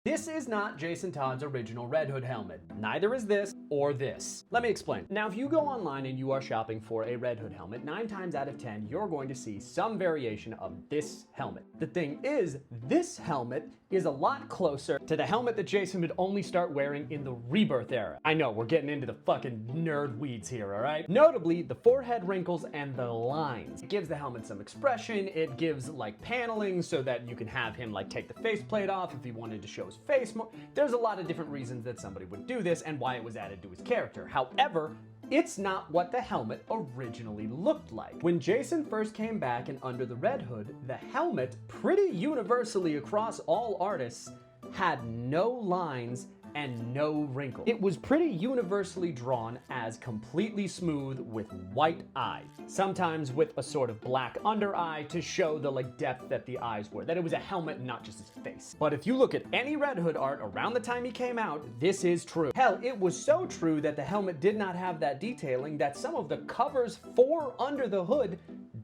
This is not Jason Todd's original Red Hood helmet. Neither is this or this. Let me explain. Now, if you go online and you are shopping for a Red Hood helmet, 9 times out of 10, you're going to see some variation of this helmet. The thing is, this helmet is a lot closer to the helmet that Jason would only start wearing in the Rebirth era. I know, we're getting into the fucking nerd weeds here, alright? Notably, the forehead wrinkles and the lines. It gives the helmet some expression, it gives like paneling so that you can have him like take the faceplate off if he wanted to show his face more. There's a lot of different reasons that somebody would do this and why it was added to his character. However, it's not what the helmet originally looked like. When Jason first came back in Under the Red Hood, the helmet, pretty universally across all artists, had no lines and no wrinkles. It was pretty universally drawn as completely smooth with white eyes, sometimes with a sort of black under eye to show the like depth that the eyes were, that it was a helmet, not just his face. But if you look at any Red Hood art around the time he came out, this is true. Hell, it was so true that the helmet did not have that detailing that some of the covers for Under the Hood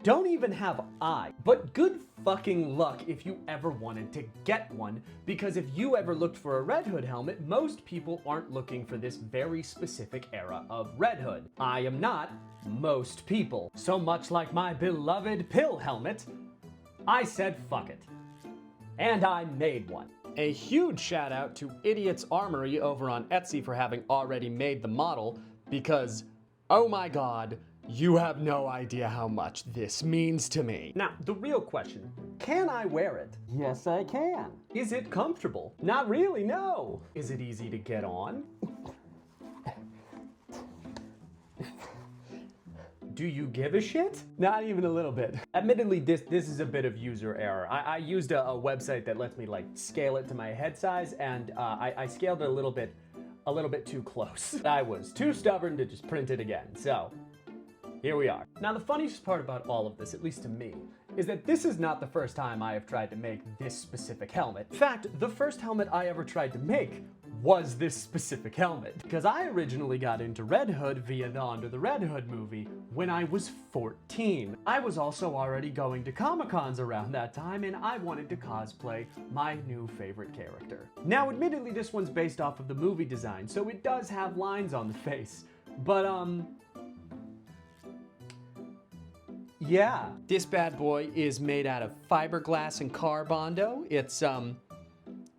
don't even have eyes. But good fucking luck if you ever wanted to get one, because if you ever looked for a Red Hood helmet, most people aren't looking for this very specific era of Red Hood. I am not most people. So much like my beloved pill helmet, I said fuck it. And I made one. A huge shout out to Idiot's Armory over on Etsy for having already made the model, because, oh my god, you have no idea how much this means to me. Now, the real question, can I wear it? Yes, I can. Is it comfortable? Not really, no. Is it easy to get on? Do you give a shit? Not even a little bit. Admittedly, this is a bit of user error. I used a website that lets me like scale it to my head size, and I scaled it a little bit too close. I was too stubborn to just print it again, so here we are. Now, the funniest part about all of this, at least to me, is that this is not the first time I have tried to make this specific helmet. In fact, the first helmet I ever tried to make was this specific helmet, because I originally got into Red Hood via the Under the Red Hood movie when I was 14. I was also already going to Comic-Cons around that time, and I wanted to cosplay my new favorite character. Now, admittedly, this one's based off of the movie design, so it does have lines on the face, but yeah. This bad boy is made out of fiberglass and Carbondo. It's,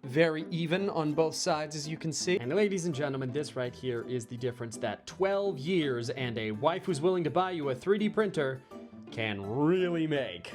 very even on both sides, as you can see. And ladies and gentlemen, this right here is the difference that 12 years and a wife who's willing to buy you a 3D printer can really make.